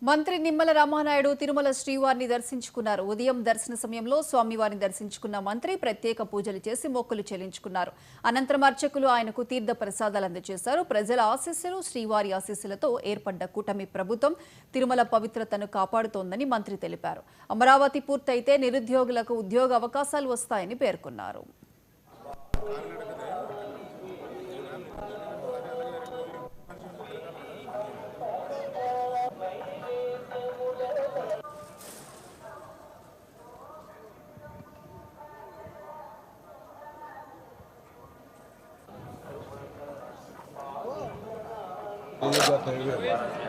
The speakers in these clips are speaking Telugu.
మంత్రి నిమ్మల రామానాయుడు తిరుమల శ్రీవారిని దర్శించుకున్నారు. ఉదయం దర్శన సమయంలో స్వామివారిని దర్శించుకున్న మంత్రి ప్రత్యేక పూజలు చేసి మొక్కులు చెల్లించుకున్నారు. అనంతరం అర్చకులు ఆయనకు తీర్థ ప్రసాదాలు అందజేశారు. ప్రజల ఆశీస్సులు, శ్రీవారి ఆశీస్సులతో ఏర్పడ్డ కూటమి ప్రభుత్వం తిరుమల పవిత్రతను కాపాడుతోందని మంత్రి తెలిపారు. అమరావతి పూర్తయితే నిరుద్యోగులకు ఉద్యోగ అవకాశాలు వస్తాయని పేర్కొన్నారు.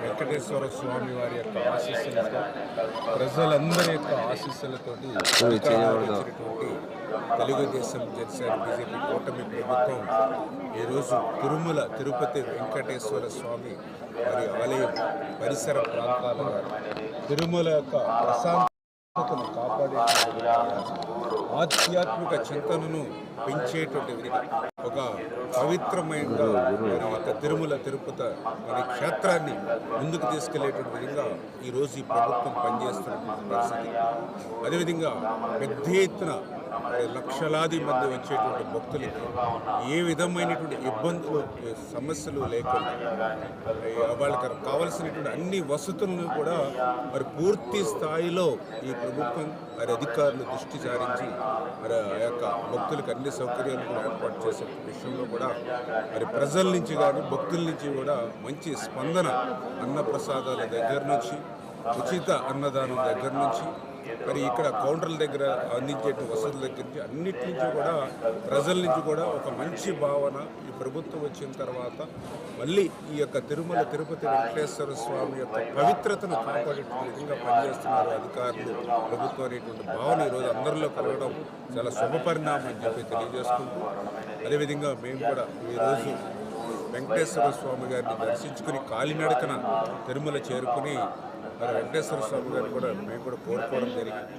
వెంకటేశ్వర స్వామి వారి యొక్క ఆశీస్సులతో ప్రజలందరి యొక్క ఆశీస్సులతోటి తెలుగుదేశం జనసేన బీజేపీ కూటమి ప్రభుత్వం ఈరోజు తిరుమల తిరుపతి వెంకటేశ్వర స్వామి వారి ఆలయం పరిసర ప్రాంతాల తిరుమల యొక్క ప్రశాంతతను కాపాడే ఆధ్యాత్మిక చింతనను పెంచేటువంటి ఒక పవిత్రమైన తిరుమల తిరుపతి అనే క్షేత్రాన్ని ముందుకు తీసుకెళ్లేటువంటి విధంగా ఈరోజు ఈ ప్రభుత్వం పనిచేస్తున్నటువంటి పరిస్థితి. అదేవిధంగా పెద్ద ఎత్తున లక్షలాది మంది వచ్చేటువంటి భక్తులకి ఏ విధమైనటువంటి ఇబ్బందులు సమస్యలు లేకుండా వాళ్ళకి కావలసినటువంటి అన్ని వసతులను కూడా మరి పూర్తి స్థాయిలో ఈ ప్రభుత్వం మరి అధికారులు దృష్టి సారించి మరి ఆ యొక్క భక్తులకు అన్ని సౌకర్యాలు కూడా ఏర్పాటు చేసే విషయంలో కూడా మరి ప్రజల నుంచి కానీ భక్తుల నుంచి కూడా మంచి స్పందన, అన్నప్రసాదాల దగ్గర నుంచి ఉచిత అన్నదానం దగ్గర నుంచి మరి ఇక్కడ కౌంటర్ల దగ్గర అందించే వసతుల దగ్గర నుంచి అన్నిటి నుంచి కూడా ప్రజల నుంచి కూడా ఒక మంచి భావన ఈ ప్రభుత్వం వచ్చిన తర్వాత మళ్ళీ ఈ యొక్క తిరుమల తిరుపతి వెంకటేశ్వర స్వామి యొక్క పవిత్రతను కాపాడే విధంగా పనిచేస్తున్నారు అధికారులు, ప్రభుత్వం అనేటువంటి భావన ఈరోజు అందరిలో కలగడం చాలా శుభపరిణామం అని చెప్పి తెలియజేసుకుంటూ, అదేవిధంగా మేము కూడా ఈరోజు వెంకటేశ్వర స్వామి గారిని దర్శించుకుని కాలినడకన తిరుమల చేరుకుని మరి వెంకటేశ్వర స్వామి గారిని కూడా మేము కూడా కోరుకోవడం జరిగింది.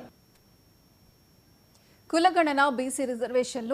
కులగణన, బీసీ రిజర్వేషన్లు